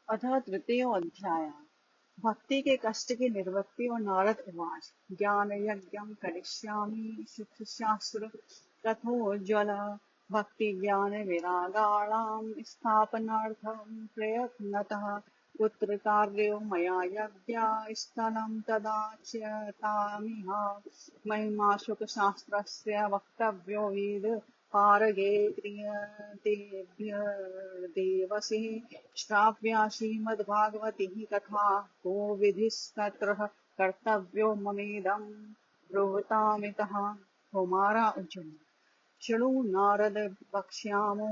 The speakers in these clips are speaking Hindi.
अथ तृतीयोऽध्याय भक्ति के कष्ट की निवृत्ति और नारद उवाच ज्ञान यज्ञं करिष्यामि शिक्षास्त्र तथोज्ज्वल भक्ति ज्ञान विरागाणां स्थापनार्थं प्रयत्नतः पुत्र कार्यो मया यज्ञा स्थलं तदाच्यतामिह महिमा शुकशास्त्रस्य वक्तव्यो वेद पारगे क्रियतेभ्यर्देवसे श्राव्या श्रीमद्भागवती कथा को विधिस्तत्र कर्तव्यो ममेदं ब्रूतामितः। कुमारा अर्जुन शृणु नारद वक्ष्यामो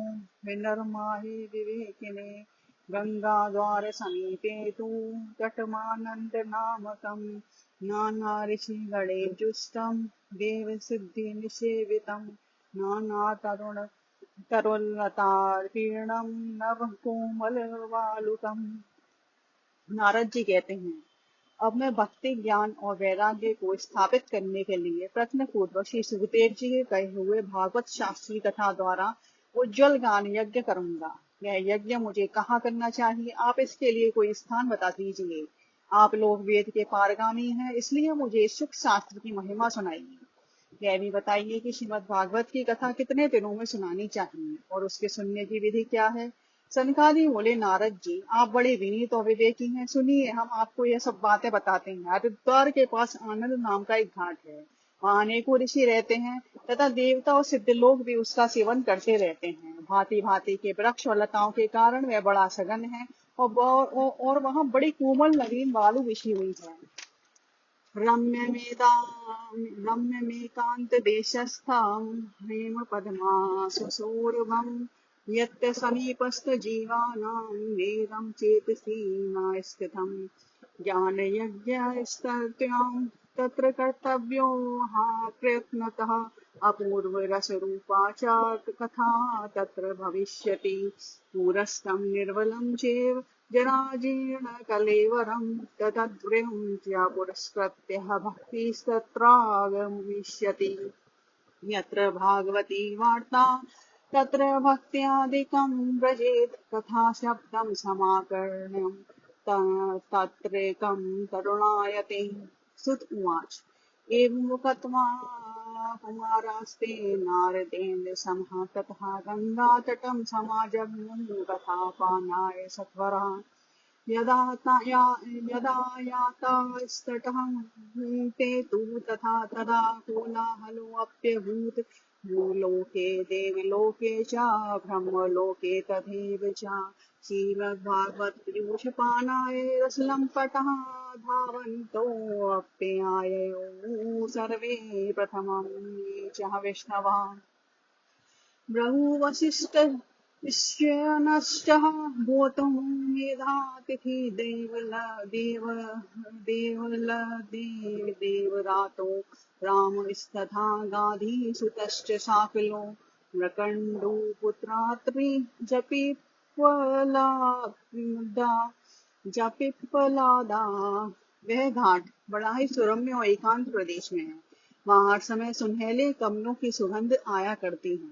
विनर्माहि विवेकिने गंगाद्वार समीपे तु तटमानन्दनामकं नाना ऋषिगणे जुष्टं देवसिद्धिनिषेवितं नाना तरुलतार्पीणं नभ कोमलवालुकम्। नारद जी कहते हैं, अब मैं भक्ति ज्ञान और वैराग्य को स्थापित करने के लिए प्रश्न पूर्वक श्री सुखदेव जी के कहे हुए भागवत शास्त्री कथा द्वारा उज्जवल ज्ञान यज्ञ करूंगा। यह यज्ञ मुझे कहाँ करना चाहिए, आप इसके लिए कोई स्थान बता दीजिए। आप लोग वेद के पारगामी हैं, इसलिए मुझे सुख शास्त्र की महिमा सुनाइए। यह भी बताइए कि श्रीमद् भागवत की कथा कितने दिनों में सुनानी चाहिए और उसके सुनने की विधि क्या है। सनकादि बोले, नारद जी आप बड़े विनीत और विवेकी हैं, सुनिए हम आपको यह सब बातें बताते हैं। हरिद्वार के पास आनंद नाम का एक घाट है, वहाँ अनेकों ऋषि रहते हैं तथा देवता और सिद्ध लोग भी उसका सेवन करते रहते हैं। भांति भांति के वृक्ष और लताओं के कारण वह बड़ा सघन है और वहाँ बड़ी कोमल नवीन बालू बिछी हुई है। रम्यमेकान्तदेशस्थं हेमपद्मासु सौरभं यत्र समीपस्थजीवानां वेदं चेतसि न स्थितं। ज्ञानयज्ञस्तत्यां तत्र कर्तव्यो प्रयत्नतः अपूर्वरसरूपा च कथा तत्र भविष्यति। पूरस्तं निर्बलं चैव जराजीर्णकलेवरं ततद्गृहं पुरस्कृत्य भक्तिस्तत्रागमिष्यति। यत्र भागवती वार्ता तत्र भक्त्यादिकं व्रजेत् कथाशब्दं समाकर्ण्यं तत्रेकं तरुणायते। सुत उवाच एवमुक्त्वा कुमारास्ते नारदेन समः ततः गङ्गातटं समाजग्मुं कथापानाय सत्वरः। यदा यातास्तटः ते तु तथा तदा कोलाहलोऽप्यभूत्। भूलोके देवलोके च ब्रह्मलोके तथैव च। श्रीमद्भागवतपीयूषपानाय रसलम्पटः धावन्तोऽप्ययायौ सर्वे प्रथमं ये च वैष्णवा। ब्रह्मवसिष्ठश्च भूतं मेधातिथि देवरातो रामस्तथा गाधीसुतश्च शाकिलो मृकण्डुपुत्रात्रि जपिप्पलादा। वह घाट बड़ा ही सुरम्य और एकांत प्रदेश में है। वहाँ हर समय सुनहले कमलों की सुगंध आया करती है।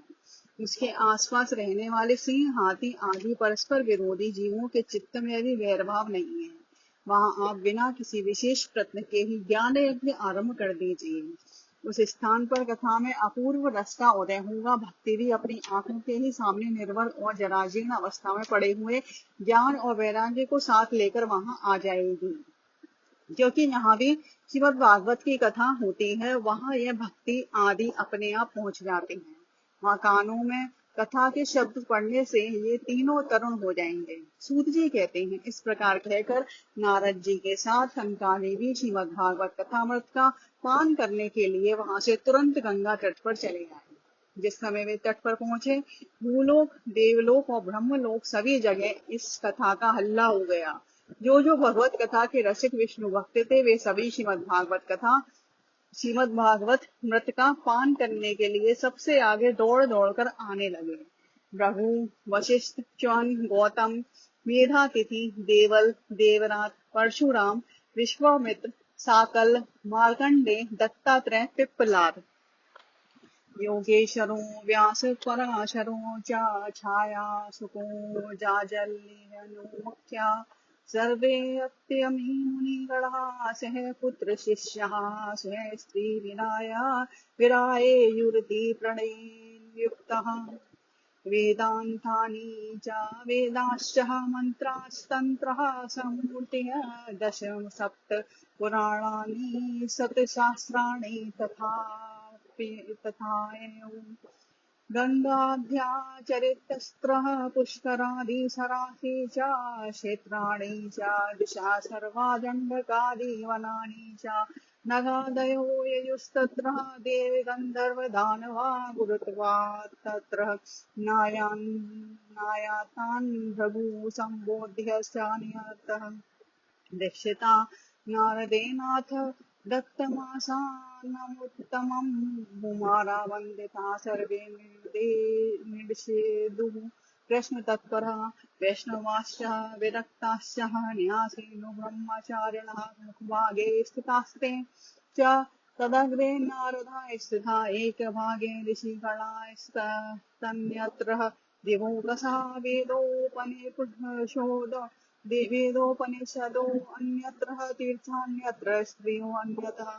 उसके आसपास रहने वाले सिंह, हाथी आदि परस्पर विरोधी जीवों के चित्त में भी वैरभाव नहीं है। वहां आप बिना किसी विशेष प्रयत्न के ही ज्ञान यज्ञ आरंभ कर दीजिए। उस स्थान पर कथा में अपूर्व रस का उदय होगा। भक्ति भी अपनी आंखों के ही सामने निर्बल और जराजीर्ण अवस्था में पड़े हुए ज्ञान और वैराग्य को साथ लेकर वहां आ जाएगी। क्योंकि यहाँ भी श्रीमद् भागवत की कथा होती है, वहां यह भक्ति आदि अपने आप पहुंच जाते हैं। वहाँ कानों में कथा के शब्द पढ़ने से ये तीनों तरुण हो जाएंगे। सूत जी कहते हैं, इस प्रकार कहकर नारद जी के साथ सनकादि भी श्रीमद् भागवत कथामृत का पान करने के लिए वहां से तुरंत गंगा तट पर चले आए। जिस समय वे तट पर पहुंचे, भूलोक, देवलोक और ब्रह्मलोक सभी जगह इस कथा का हल्ला हो गया। जो भगवत कथा के रसिक विष्णु भक्त थे, वे सभी श्रीमद् भागवत मृत का पान करने के लिए सबसे आगे दौड़ दौड़ कर आने लगे। भृगु, वशिष्ठ, च्वन, गौतम, मेधातिथि, देवल, देवरात, परशुराम, विश्वामित्र, साकल, मार्कंडे, दत्तात्रेय, पिप्पलाद, योगेश्वरो व्यास पराशरो च छाया सुको जाजल्यनुमुख्या सर्वे अप्यमी मुनिगणा सह पुत्र शिष्यः सह स्त्री विरायेयुरिति प्रणययुक्तः वेदान्तानि च वेदाश्च मन्त्रास्तन्त्रः सम्मूर्तयः दश सप्त पुराणानि सप्तशास्त्राणि तथा गङ्गाध्याचरितस्त्रः पुष्करादि सरासि च क्षेत्राणि च दिशा सर्वा दण्डकादि वनानि च नगादयो ययुस्तत्र देवी गन्धर्वदानवा गुरुत्वा तत्र नायातान् भृगु सम्बोध्य नियतः दीक्षिता नारदेनाथ दत्तमासानमुत्तमं कुमारा वन्दिता सर्वे निर्षेदुः कृष्णतत्परः वैष्णवाश्च विरक्ताश्च न्यासेनो ब्रह्मचारिणः मुखभागे स्थितास्ते च तदग्रे नारदा स्थिता एकभागे ऋषिगणा स्तन्यत्र दिवोकसा वेदोपनिषदो वेदोपनिषदो अन्यत्र तीर्थान्यत्र स्त्रियो अन्यतः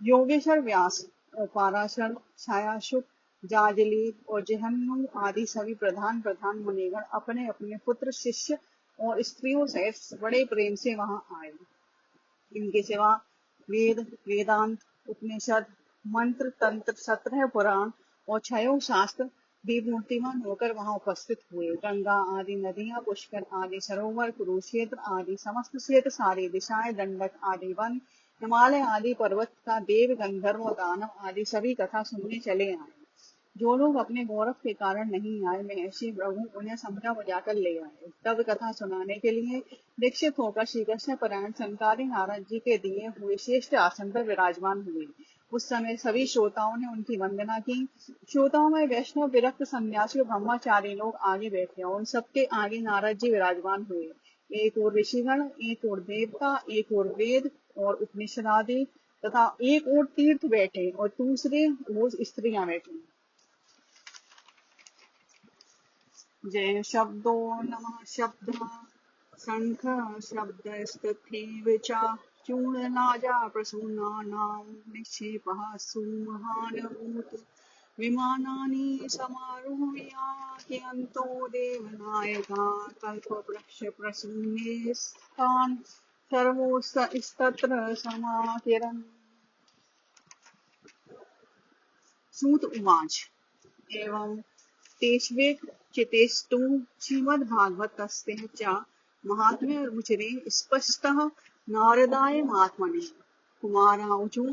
योगेश्वर व्यास और पाराशर छायाशुक जाजली और जहन्नु आदि सभी प्रधान प्रधान मुनिगण अपने अपने पुत्र शिष्य और स्त्रियों सहित बड़े प्रेम से वहां आए। इनके सिवा वेद वेदांत उपनिषद मंत्र तंत्र 17 पुराण और 6 शास्त्र भी मूर्तिमान होकर वहां उपस्थित हुए। गंगा आदि नदियां, पुष्कर आदि सरोवर, कुरुक्षेत्र आदि समस्त क्षेत्र, सारी दिशाएं, दंडक आदि वन, हिमालय आदि पर्वत का देव गंधर्व दानव आदि सभी कथा सुनने चले आए। जो लोग अपने गौरव के कारण नहीं आए, महर्षि भृगु उन्हें समझा बुझाकर ले आए। तब कथा सुनाने के लिए दीक्षित होकर श्री कृष्ण परायण सनकादि नारद जी के दिए हुए श्रेष्ठ आसन पर विराजमान हुए। उस समय सभी श्रोताओं ने उनकी वंदना की। श्रोताओं में वैष्णव, विरक्त, सन्यासी और ब्रह्मचारी लोग आगे बैठे और उन सबके आगे नारद जी विराजमान हुए। एक और ऋषिगण, एक और देवता, एक और वेद और उपनिषद आदि तथा एक और तीर्थ बैठे और दूसरे ओर स्त्रियां बैठी। जय शब्दो नमः शब्दः शंख शब्दस्तथैव च चूर्णनाजा प्रसूनानां निक्षेपः सुमहानभूत विमानानि समारोहयात्यन्तो देवनायका कल्पवृक्ष प्रसूने स्थान् सर्वोस्तत्र समाकिरन्। सूत उवाच एवं तेष्वेक चितेस्तु श्रीमद्भागवतस्य च महात्म्य रुचिरे स्पष्टः नारदाय महात्मने कुमाराऊचु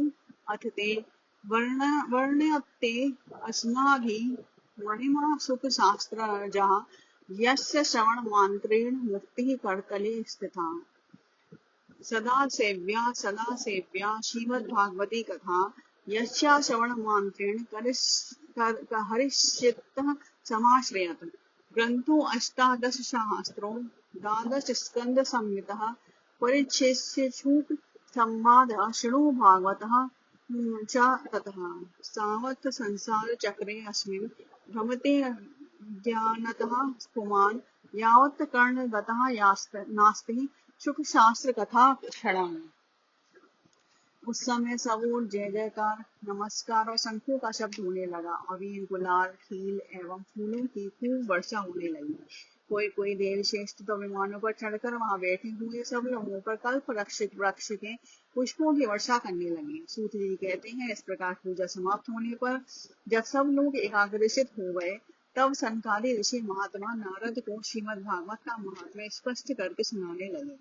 अथ ते वर्ण्यते अस्माभिः महिमा सुख शास्त्रजः यस्य श्रवण मात्रेण मुक्तिः करतले स्थिता सदा सेव्या श्रीमद्भागवती कथा यस्या श्रवण मात्रेण हरिष्यतः समाश्रयत। ग्रंथो 18 शास्त्रो 12 स्कंद संहितः परिच्छेदेषु संवादः शृणु भागवतः च ततः सावत् संसार चक्रे अस्मिन् भ्रमते ज्ञानतः पुमान् यावत् कर्णगतः नास्ति सुख शास्त्र कथा क्षणम्। उस समय सब ओर जय जयकार, नमस्कार और शंखों का शब्द होने लगा और वीर, गुलाल, खील एवं फूलों की खूब वर्षा होने लगी। कोई कोई देव श्रेष्ठ तो विमानों पर चढ़कर वहां बैठे हुए सब लोगों पर कल्प वृक्ष के पुष्पों की वर्षा करने लगे। सूत जी कहते हैं, इस प्रकार पूजा समाप्त होने पर जब सब लोग एकाग्रचित हो गए तब सनकादि ऋषि महात्मा नारद को श्रीमद् भागवत का महात्म्य स्पष्ट करके सुनाने लगे।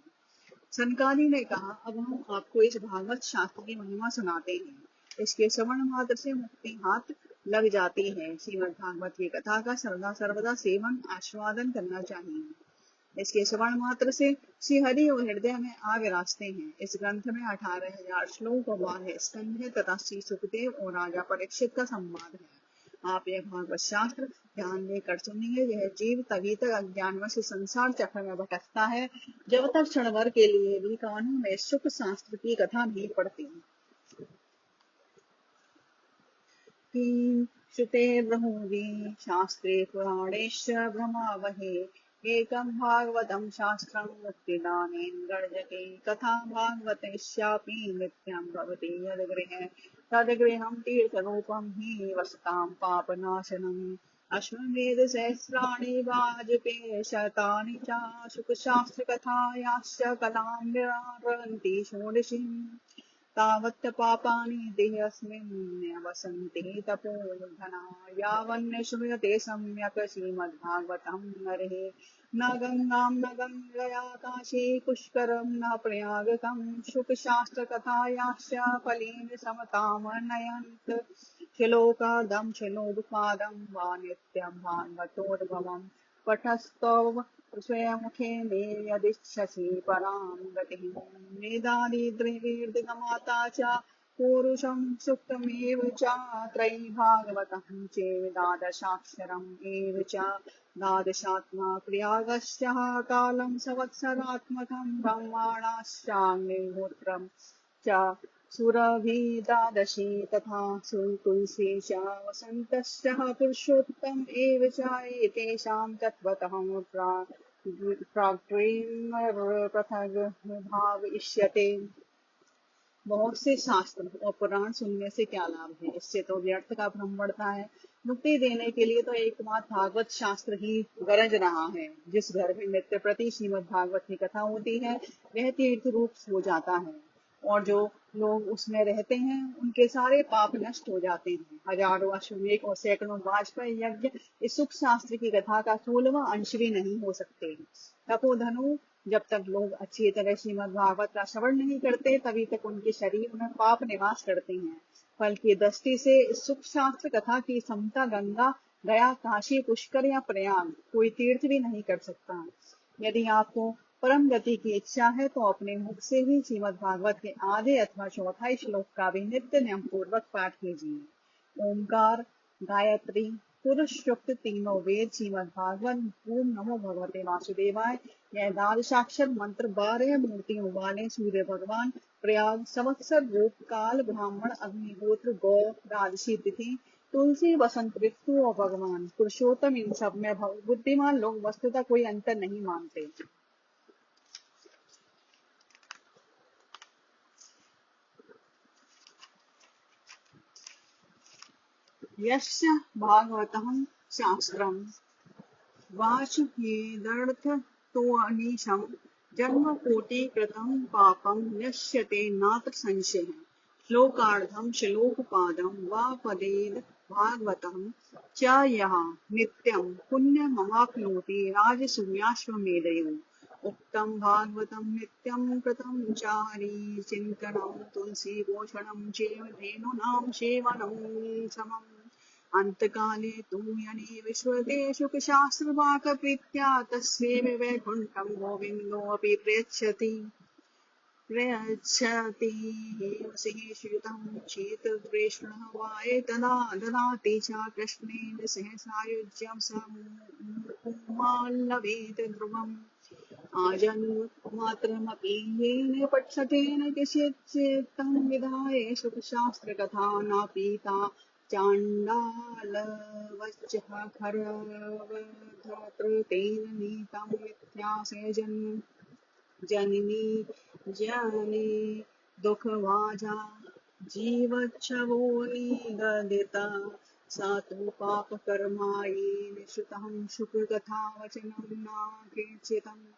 सनकादि ने कहा, अब हम आपको इस भागवत शास्त्र की महिमा सुनाते हैं। इसके श्रवण मात्र से मुक्ति हाथ लग जाती है। श्रीमद् भागवत की कथा का सर्वदा सेवन आस्वादन करना चाहिए। इसके श्रवण मात्र से श्री हरि और हृदय में आ विराजते हैं। इस ग्रंथ में 18,000 श्लोक और 12 स्कंध है तथा श्री सुखदेव और राजा परीक्षित का संवाद है। आप यह भागवत शास्त्र ध्यान देकर सुनिए। यह जीव तभी तक अज्ञानवश संसार चक्र में भटकता है जब तक क्षण भर के लिए भी कानों में सुख शास्त्र की कथा नहीं पड़ती। की श्रुते ब्रह्मवि शास्त्रे पुराणेश्च भ्रमावहे एकं भागवतं शास्त्रं मुक्तिदानेन गर्जते तथा भागवतस्यापि नित्यं भवति यद्गृहे तद्गृहं तीर्थरूपं हि वसतां पापनाशनम् अश्वमेध सहस्राणि वाजपेय शतानि च शुकशास्त्रकथायाश्च कलां निरारन्ति षोडशीम् तावत् पापानि देहेऽस्मिन् वसन्ति तपोधना यावन्न श्रूयते सम्यक् श्रीमद्भागवतं नरः न गङ्गां न गङ्गया काशी पुष्करं न प्रयागकं शुकशास्त्रकथायाश्च फलेन समतामनयन्त् श्लोकादं श्लोकपादं वा नित्यं भागवतोद्भवम् पठस्तव स्वयमुखेन यदिच्छसि परां गतिः वेदादिद्रविर्दिगमाता च पूरुषं सुप्तमेव च त्रयीभागवतं चेदादशाक्षरम् एव च द्वादशात्मा प्रयागश्च कालं संवत्सरात्मकं ब्रह्माणाश्चाग्निहोत्रं च सुरभिर्द्वादशी तथा तुलसी च वसन्तश्च पुरुषोत्तम एव च एतेषां तत्त्वतः पृथग् भावयिष्यते। बहुत से शास्त्र और पुराण सुनने से क्या लाभ है? इससे तो व्यर्थ का भ्रम बढ़ता है। मुक्ति देने के लिए तो एकमात्र भागवत शास्त्र ही गरज रहा है। जिस घर में नित्य प्रति श्रीमद् भागवत की कथा होती है वह तीर्थ रूप हो जाता है और जो लोग उसमें रहते हैं उनके सारे पाप नष्ट हो जाते हैं। हजारों अश्वमेध और सैकड़ों वाजपेयी यज्ञ इस सुख शास्त्र की कथा का 16वां अंश भी नहीं हो सकते। तपोधनु, जब तक लोग अच्छी तरह श्रीमद् भागवत का श्रवण नहीं करते तभी तक उनके शरीर में पाप निवास करते हैं। फल की दृष्टि से इस सुख शास्त्र कथा की समता गंगा, गया, काशी, पुष्कर या प्रयाग कोई तीर्थ भी नहीं कर सकता। यदि आपको परम गति की इच्छा है तो अपने मुख से ही श्रीमद् भागवत के आधे अथवा चौथाई श्लोक का भी नित्य नियम पूर्वक पाठ कीजिए। ओंकार, गायत्री, पुरुष युक्त तीनों वेद, श्रीमद् भागवत, ओम नमो भगवते वासुदेवाय, यह द्वादशाक्षर मंत्र 12 मूर्तियों वाले सूर्य भगवान, प्रयाग, संवत्सर, रूप, काल, ब्राह्मण, अग्निहोत्र, गौ, द्वादशी तिथि, तुलसी, वसंत ऋतु और भगवान पुरुषोत्तम, इन सब में बुद्धिमान लोग वस्तुतः कोई अंतर नहीं मानते। यस्य भागवतं शास्त्रं वाचयेदर्थतोऽनीशं जन्मकोटिकृतं पापं नश्यते नात्र संशयः। श्लोकार्धं श्लोकपादं वा पदेन भागवतं च यः नित्यं पुण्यमवाप्नोति राजसूयाश्वमेधयोः। उक्तं भागवतं नित्यं कृतं च हरिचिन्तनं तुलसीपोषणं चैव धेनूनां सेवनं समम्। अंतकाले तु यदि विश्वते शुकशास्त्रवाकप्रीत्या तस्यैव वैकुण्ठं गोविन्दोऽपि प्रयच्छति श्रुतं चेत् वैष्णवः वा एतदा ददाति च कृष्णेन सह सायुज्यं स मुमुक्षुर्माल्लभेत ध्रुवम्। आजन्ममात्रमपि येन पठ्यतेन कस्यचित्तं विधाय सुखशास्त्रकथा न पीता चाण्डालवच्चः खरवधृतेन नीतं मिथ्यासे जननी जने दुःखभाजा जीवच्छवो निगदिता सा तु पापकर्मायेन श्रुतं शुककथावचनं नाकेचितम्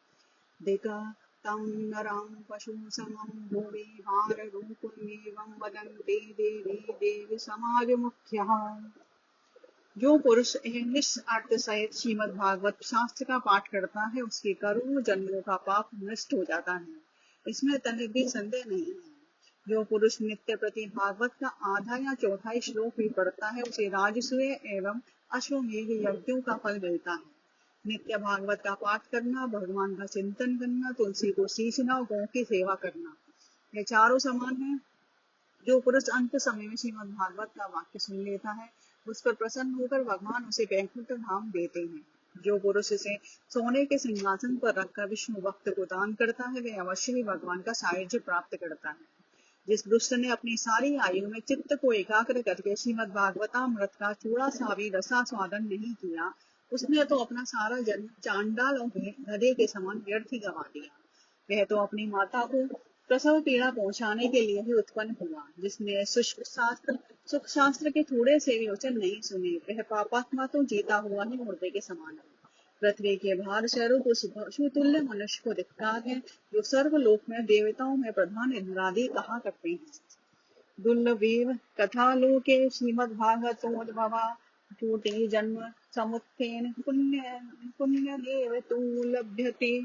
धिक्तं नरं पशुसमं भुवि भाररूपमेवं वदन्ति देवी देवी समाजमुख्यः। जो पुरुष निस्वार्थ सहित श्रीमद् भागवत शास्त्र का पाठ करता है उसके करोड़ों जन्मों का पाप नष्ट हो जाता है, इसमें तनिक भी संदेह नहीं है। जो पुरुष नित्य प्रति भागवत का आधा या चौथाई श्लोक भी पढ़ता है उसे राजसूय एवं अश्वमेध यज्ञों का फल मिलता है। नित्य भागवत का पाठ करना, भगवान का चिंतन करना, तुलसी को सींचना, गौ की सेवा करना, ये चारों समान है। जो पुरुष अंत समय में श्रीमद् भागवत का वाक्य सुन लेता है उस पर प्रसन्न होकर भगवान उसे वैकुंठ धाम देते हैं। जो पुरुष इसे सोने के सिंहासन पर रखकर विष्णु भक्त को दान करता है वह अवश्य ही भगवान का सायुज्य प्राप्त करता है। जिस दुष्ट ने अपनी सारी आयु में चित्त को एकाग्र करके श्रीमद् भागवतामृत का थोड़ा सा भी रसास्वादन नहीं किया, उसने तो अपना सारा जन्म चांडालों के गधे के समान व्यर्थ ही गंवा दिया। वह तो अपनी माता को प्रसव पीड़ा पहुंचाने के लिए ही उत्पन्न हुआ। जिसने सुख शास्त्र के थोड़े से भी वचन नहीं सुने, वह पापात्मा तो जीता हुआ ही मुर्दे के समान है। पृथ्वी के भार स्वरूप उस पशुतुल्य मनुष्य को धिक्कार है, जो सर्वलोक में देवताओं में प्रधान इंद्रादि कहा करते हैं। दुर्लभेव कथा लोके श्रीमद्भागवतोद्भवा टूटे जन्म समुत्थेन पुण्य देव तु लभ्यते।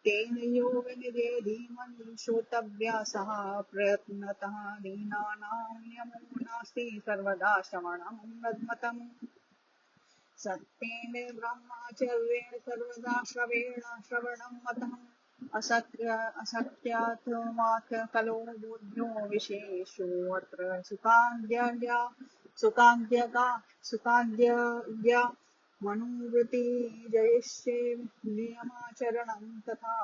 तेन योग निधे मनुष्योतव्यासः प्रयत्नतः दीनानां नियमो नास्ति सर्वदा श्रवणं मद्मतम्। सत्येन ब्रह्मचर्येण सर्वदा श्रवणं मतम्। असत्यात्मात् कलो बुद्धो विशेषो अत्र सुखाद्यगा मनोवृत्ति जयिष्ये नियमाचरणं तथा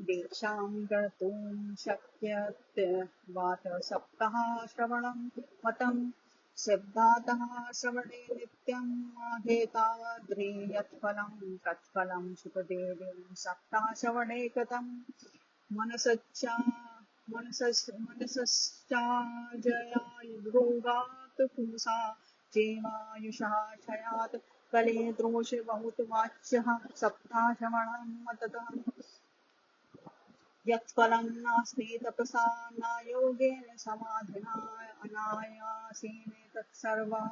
दीक्षां कर्तुं शक्यत्वात् सप्तः श्रवणं मतम्। श्रद्धातः श्रवणे नित्यं माघे तावद्री यत्फलं तत्फलं सुखदेवीं सप्ताह श्रवणे कृतम्। मनसश्चाजयायुर्भोगात् पुंसा जीवायुषः क्षयात् कले द्रोष बहुत वाच्यः सप्ताह श्रवणं मततः। यत्फलं नास्ति तपसा न योगेन समाधिना अनायासेन तत्सर्वं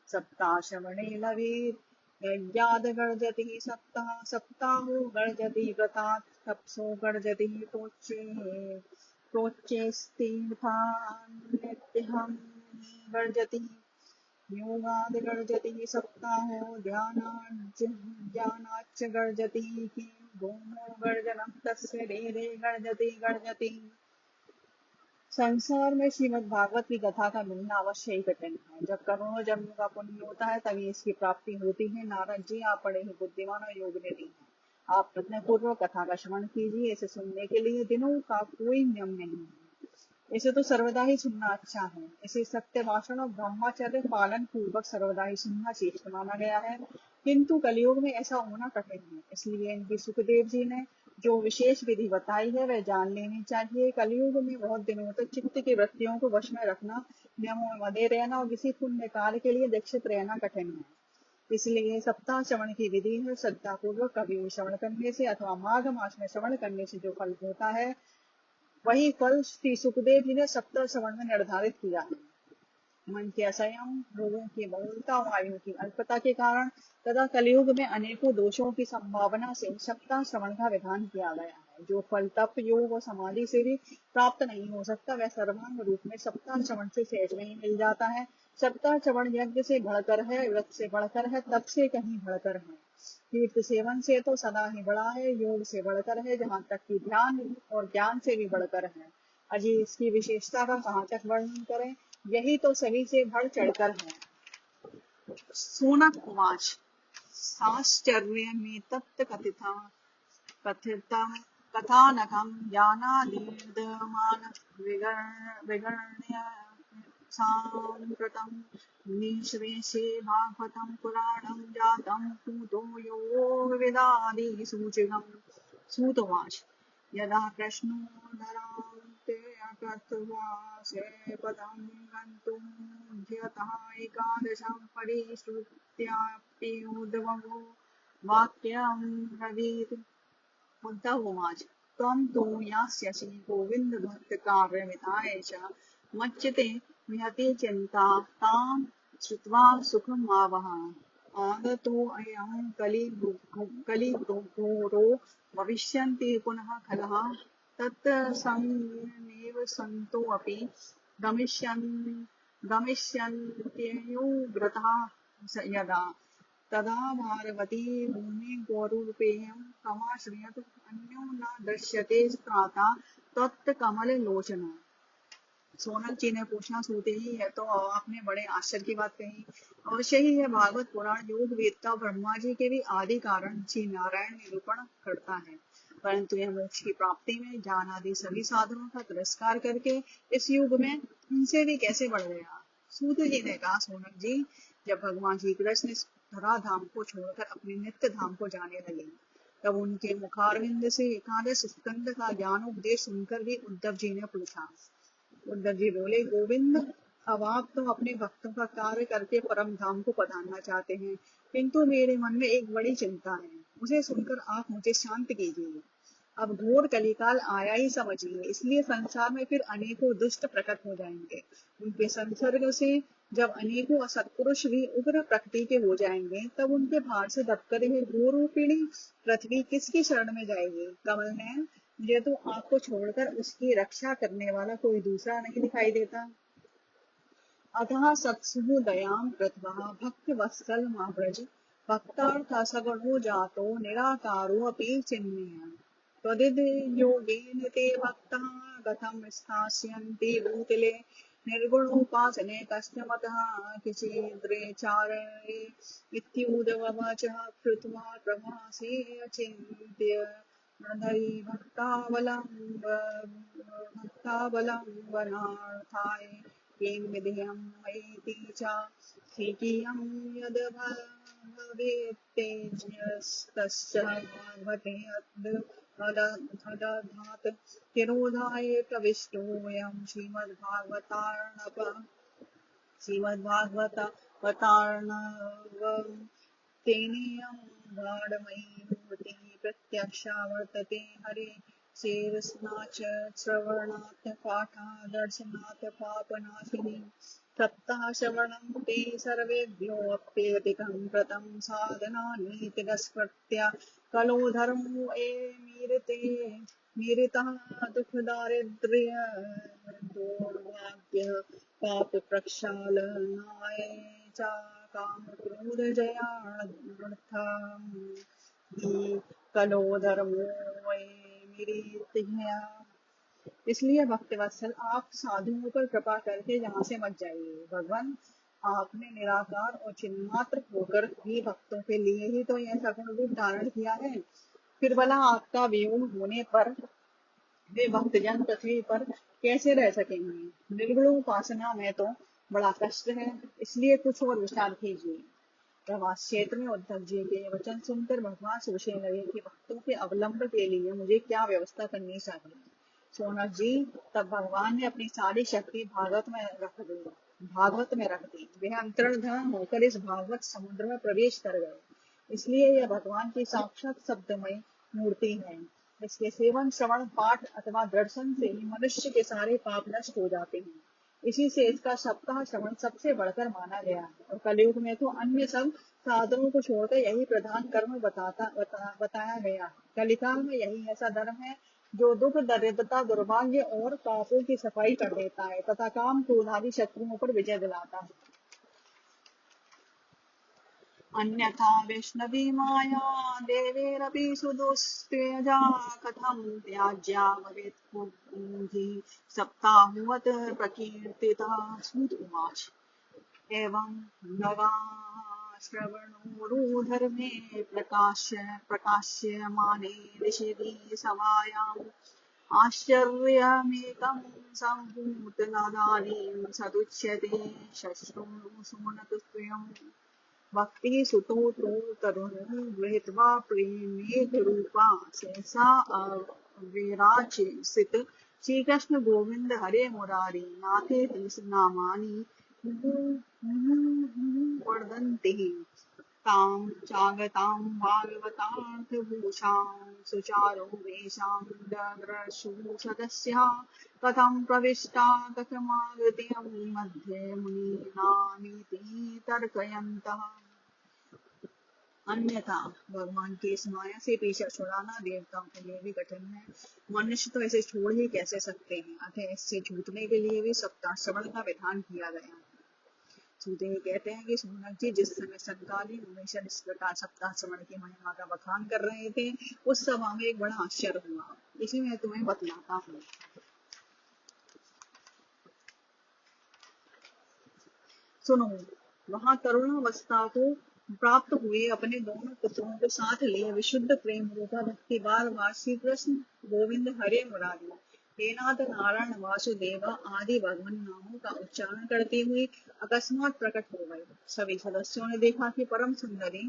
सप्ताश्रवणे लभेत्। यज्ञाद् गर्जति सप्ताहो गर्जति व्रतात् तपसो गर्जति प्रोच्चेस्तीर्थान्यत्यहं गर्जति। योगाद् गर्जति सप्ताहो ध्यानाच्च गर्जति किं भूमो गर्जनं तस्य देहे गर्जति। संसार में श्रीमद् भागवत की कथा का मिलना अवश्य ही कठिन है। जब करोड़ों जन्म का पुण्य होता है तभी इसकी प्राप्ति होती है। नारद जी, आप बड़े ही बुद्धिमान और योग निधि हैं। आप प्रयत्न पूर्वक कथा का श्रवण कीजिए। इसे सुनने के लिए दिनों का कोई नियम नहीं है। इसे तो सर्वदा ही सुनना अच्छा है। इसे सत्य भाषण और ब्रह्मचर्य पालन पूर्वक सर्वदा ही सुनना श्रेष्ठ माना गया है। किंतु कलयुग में ऐसा होना कठिन है। इसलिए इनकी सुखदेव जी ने जो विशेष विधि बताई है वह जान लेनी चाहिए। कलयुग में बहुत दिनों तक चित्त की वृत्तियों को वश में रखना, नियमों में बंधे रहना और किसी पुण्य कार्य के लिए दीक्षित रहना कठिन है। इसलिए सप्ताह श्रवण की विधि है। श्रद्धा पूर्वक कभी भी श्रवण करने से अथवा माघ मास में श्रवण करने से जो फल होता है वही फल श्री सुखदेव जी ने सप्ताह श्रवण में निर्धारित किया है। मन के असंयम, रोगों की बहुलता और आयु की अल्पता के कारण तथा कलयुग में अनेकों दोषों की संभावना से सप्ताह श्रवण का विधान किया गया है। जो फल तप, योग और समाधि से भी प्राप्त नहीं हो सकता वह सर्वांग रूप में सप्ताह श्रवण से सहज में ही मिल जाता है। सप्ताह श्रवण यज्ञ से बढ़कर है, व्रत से बढ़कर है, तप से कहीं बढ़कर है, तीर्थ सेवन से तो सदा ही बड़ा है, योग से बढ़कर है, जहाँ तक कि ध्यान और ज्ञान से भी बढ़कर है। अजी इसकी विशेषता का कहाँ तक वर्णन करें, यही तो सभी से बढ़ चढ़कर है। सूनक उवाच साश्चर्यमेतत् कथितं कथानकं ज्ञानादीर्दमान विगण्य साम्प्रतं निःश्रेषे भागवतं पुराणं जातं पूतो यो विदादि सूचिकम्। सूतवाच यदा कृष्णोदरान्ते अकथवासे पदं गन्तुं ध्यतः एकादशं परिश्रुत्याप्युद्भवो वाक्यं ब्रवीत्। उद्धव उवाच त्वं तु यास्यसि गोविन्दभक्तकार्यमिताय च मच्चित्ते विहते चिन्ता तां श्रुत्वा सुखमावह। आगतोऽयं कलिघोरो भविष्यन्ति पुनः खलः तत्संयमेव सन्तोऽपि गमिष्यन्त्ययुव्रतः यदा तदा भारवती भूमि गौरूपेयं कमाश्रयत् अन्यो न दृश्यते त्राता त्वत्कमल लोचन। सोनक जी ने पूछा, सूते ही है तो आपने बड़े आश्चर्य की बात कही। अवश्य ही यह भागवत पुराण योग वेदता ब्रह्मा जी के भी आदि कारण श्री नारायण निरूपण करता है। परंतु यह मोक्ष की प्राप्ति में ज्ञान आदि सभी साधनों का तिरस्कार करके इस युग में उनसे भी कैसे बढ़ गया। सूत जी ने कहा, सोनक जी, जब भगवान श्री कृष्ण इस धरा धाम को छोड़कर अपने नित्य धाम को जाने लगे, तब उनके मुखारविंद से एकादश स्कंद का ज्ञान उपदेश सुनकर भी उद्धव जी ने पूछा। उद्धव जी बोले, गोविंद, अब आप तो अपने भक्तों का कार्य करके परम धाम को पधारना चाहते हैं, किंतु मेरे मन में एक बड़ी चिंता है, उसे सुनकर आप मुझे शांत कीजिए। अब घोर कलिकाल आया ही समझिए, इसलिए संसार में फिर अनेकों दुष्ट प्रकट हो जाएंगे। उनके संसर्ग से जब अनेकों असत्पुरुष भी उग्र प्रकृति के हो जाएंगे, तब उनके भार से दबकर यह घोर रूपिणी पृथ्वी किसकी शरण में जाएगी। कमल नयन, मुझे तो आपको छोड़कर उसकी रक्षा करने वाला कोई दूसरा नहीं दिखाई देता। अतः सत्सु दयां कृत्वा भक्त वत्सल माव्रज, भक्तार्थ सगुणो जातो निराकारो अपि चिन्मय। त्वदिद योगेन ते भक्ताः कथं स्थास्यन्ति भूतले, निर्गुणोपासने कस्य मतः किचिद्रेचारये इत्युदवचः कृत्वा प्रभासे अचिन्त्य। नरहरि भक्तावलम्बनार्थाय येन विधेयं मयेति च स्वीकीयं यद् भवेत्तेजस्तस्य भागवते अदधात् तिरोधाय प्रविष्टोऽयं श्रीमद्भागवतार्णव। तेनेयं गाढमयी मूर्तिः प्रत्यक्षा वर्तते हरे। शेरस्नाच श्रवणात् पाठात् दर्शनात् पापनाशिनी। सप्ताह श्रवणं ते सर्वेभ्योऽप्यधिकं कृतं साधनानि तिरस्कृत्य। कलो धर्मो मीरितः दुःखदारिद्र्य दौर्भाग्य पाप प्रक्षालनाय च कामक्रोधजयार्थं कलो धर्मो मीरितः। इसलिए भक्तवत्सल, आप साधुओं पर कृपा करके यहाँ से मत जाइए। भगवान, आपने निराकार और चिन्मात्र होकर भी भक्तों के लिए ही तो यह सगुण रूप धारण किया है, फिर भला आपका वियोग होने पर वे भक्तजन पृथ्वी पर कैसे रह सकेंगे। निर्गुण उपासना में तो बड़ा कष्ट है, इसलिए कुछ और विचार कीजिए। प्रवास क्षेत्र में उद्धव जी के वचन सुनकर भगवान सोचने लगे कि भक्तों के अवलंब के लिए मुझे क्या व्यवस्था करनी चाहिए। सोनक जी, तब भगवान ने अपनी सारी शक्ति भागवत में रख दी। वे अंतर्धान होकर इस भागवत समुद्र में प्रवेश कर गए। इसलिए यह भगवान की साक्षात शब्दमय मूर्ति है। इसके सेवन, श्रवण, पाठ अथवा दर्शन से ही मनुष्य के सारे पाप नष्ट हो जाते हैं। इसी से इसका सप्ताह श्रवण सबसे बढ़कर माना गया है। और कलयुग में तो अन्य सब साधनों को छोड़कर यही प्रधान कर्म बताया गया है। कलिकाल में यही ऐसा धर्म है जो दुख, दरिद्रता, दुर्भाग्य और पापों की सफाई कर देता है तथा काम, क्रोध आदि शत्रुओं पर विजय दिलाता है। अन्यथा वैष्णवी माया देवेरपि सुदुस्त्यजा, कथं त्याज्या भवेत् पुंहि सप्ताहुवत् प्रकीर्तिता। सूत उवाच, एवं नवा श्रवणोरुधर्मे प्रकाश्यमाने ऋषिभिः सभायाम् आश्चर्यमेकं सम्भूतनादानीं सदुच्यते शश्रुषुमनतुल्यम्। भक्ति सुतो तो तरुणो गृहीत्वा प्रेमेति सहसा अविराचित। श्री कृष्ण गोविंद हरे मुरारी, नाथेति नामानि वर्धन्ते। तां चागतां भागवतार्थभूषां सुचारो वेषां ददर्शु सदस्याः। कथं प्रविष्टा कथमागतिं मध्ये मुनीनामीति तर्कयन्तः। अन्यथा भगवान की इस माया से पीछा छुड़ाना देवताओं के लिए भी कठिन है, मनुष्य तो इसे छोड़ ही कैसे सकते हैं। अतः इससे छूटने के लिए भी सप्ताह श्रवण का विधान किया गया है। सूते कहते हैं कि सोनक जी, जिस समय संकालीन मुनीश्वर इस प्रकार सप्ताह श्रवण की महिमा का बखान कर रहे थे, उस सभा में एक बड़ा आश्चर्य हुआ। इसी मैं तुम्हें बतलाता हूँ। सुनो, वहां तरुणावस्था को प्राप्त हुए अपने दोनों पुत्रों को साथ लिए विशुद्ध प्रेम रूपा भक्ति बार बार श्री कृष्ण गोविंद हरे मुरारी हे नाथ नारायण वासुदेव आदि भगवान नामों का उच्चारण करती हुई अकस्मात प्रकट हो गई। सभी सदस्यों ने देखा कि परम सुंदरी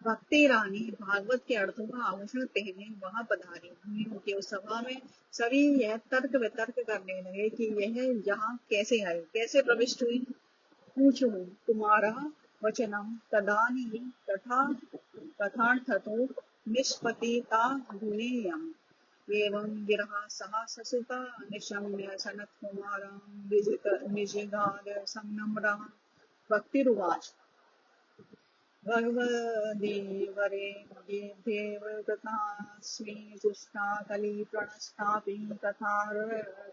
भक्ति रानी भागवत के अर्थों का आभूषण पहने वहां पधारी। मुनियों की उस सभा में सभी यह तर्क वितर्क करने लगे कि यह यहाँ कैसे आई, कैसे प्रविष्ट हुई। पूछो तुम्हारा वचनम तदानीं तथा तथार्थतो निष्पतिता गुणेयम् एवं गिरः सह ससुता निशम्य सनत्कुमारं निजिगाद संनम्रः। भक्तिरुवाच भगवदेवरे देवकृतास्मि तुष्टा कलिप्रणष्टापि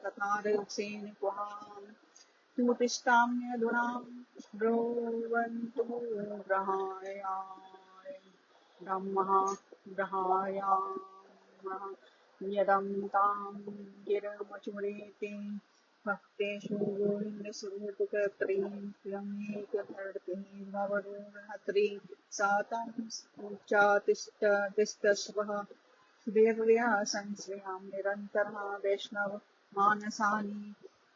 कथारसेन पुहाम् सुतिष्ठाम्यधुनां ब्रुवन्तु ब्रह्मः ब्रहायामः यदं तां गिरमचुरेति भक्तेषु गोविन्दस्वरूपकर्त्री प्रियमेकधर्त्री भवरोहत्री सा तं चातिष्ठस्वः सुदेव्या संश्रयां निरन्तरः वैष्णव मानसानि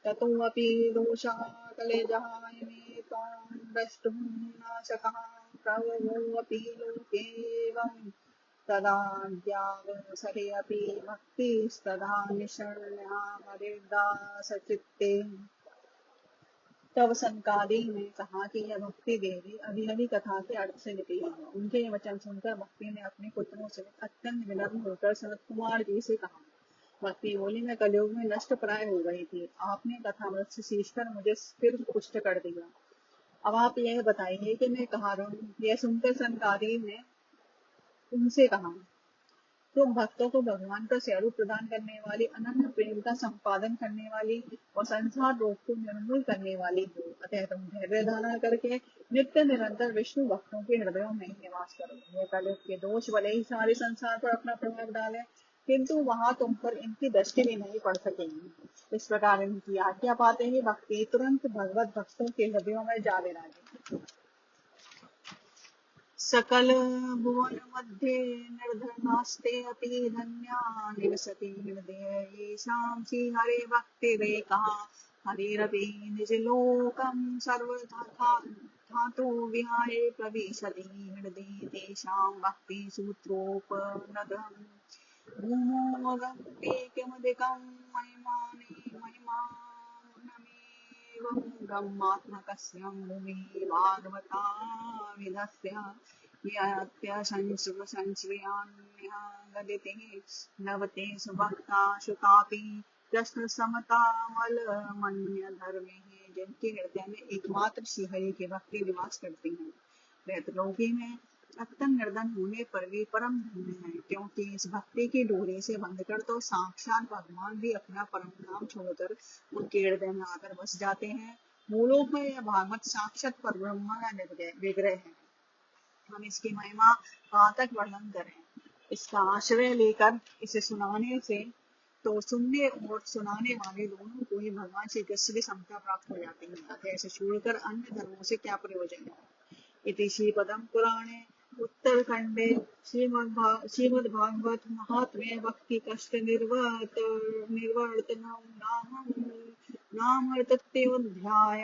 ततोऽपि दोषः कलेजायमे त्वां द्रष्टुं न शकः प्रभवोऽपि लोकेऽवं तदा ज्ञावसरे अपि भक्तिस्तदा निशल्या हरिदासचित्ते। तब सनकादि ने कहा कि यह भक्ति देवी अभी अभी कथा के अर्थ से निकली है। उनके ये वचन सुनकर भक्ति ने अपने पुत्रों से अत्यंत विनम्र होकर सनत कुमार जी से कहा। भक्ति बोली, मैं कलयुग में नष्ट प्राय हो गई थी, आपने कथामृत से सींचकर मुझे फिर पुष्ट कर दिया। अब आप यह बताइए कि मैं कहाँ रहूं। यह सुनकर सनकादि ने उनसे कहा, तुम भक्तों को भगवान का स्वरूप प्रदान करने वाली, अनंत प्रेम का संपादन करने वाली और संसार रोग को निर्मूल करने वाली हो, अतः तुम धैर्य धारण करके नित्य निरंतर विष्णु भक्तों के हृदयों में ही निवास करो। ये कलयुग के दोष भले ही सारे संसार पर अपना प्रभाव डाले, किंतु वहां तुम पर इनकी दृष्टि भी नहीं पड़ सकेगी। इस प्रकार इनकी आज्ञा पाते ही भक्ति तुरंत भगवत भक्तों के हृदयों में जा विराजी। सकल भुवन मध्ये निर्धनास्ते अति धन्या निवसति हृदय येषां श्रीहरे भक्तिरेका हरिरपि निजलोकं सर्वथा धातो विहाय प्रविशति हृदि तेषां भक्तिसूत्रोपनतम् भूमो गम्भीरमधिकं महिमानमेवं ब्रह्मात्मकस्य भूमिः भागवता विधस्य यत्यसंश्रयान्यः गदिते नवते सुभक्ता शुकापि कृष्ण समतावलमन्यधर्मे। जिनके हृदय में एकमात्र श्रीहरि की भक्ति निवास करती है, वह त्रिलोकी में अत्यंत निर्धन होने पर भी परम धन्य है, क्योंकि इस भक्ति की डोरी से बंधकर तो साक्षात भगवान भी अपना परम धाम छोड़कर उनके हृदय में आकर बस जाते हैं। मूलों में यह भागवत साक्षात पर ब्रह्मा का विग्रह है। हम इसकी महिमा कहाँ तक वर्णन करें। इसका आश्रय लेकर इसे सुनाने से तो सुनने और सुनाने वाले दोनों को ही भगवान श्री कृष्ण की समता प्राप्त हो जाती है, अतः ऐसे छोड़कर अन्य धर्मों से क्या प्रयोजन है। इति श्रीपदम पुराणे उत्तरखंडे श्रीमद्भागवत महात्म्ये भक्ति कष्ट निर्वर्तनम नाम 8वां अध्याय।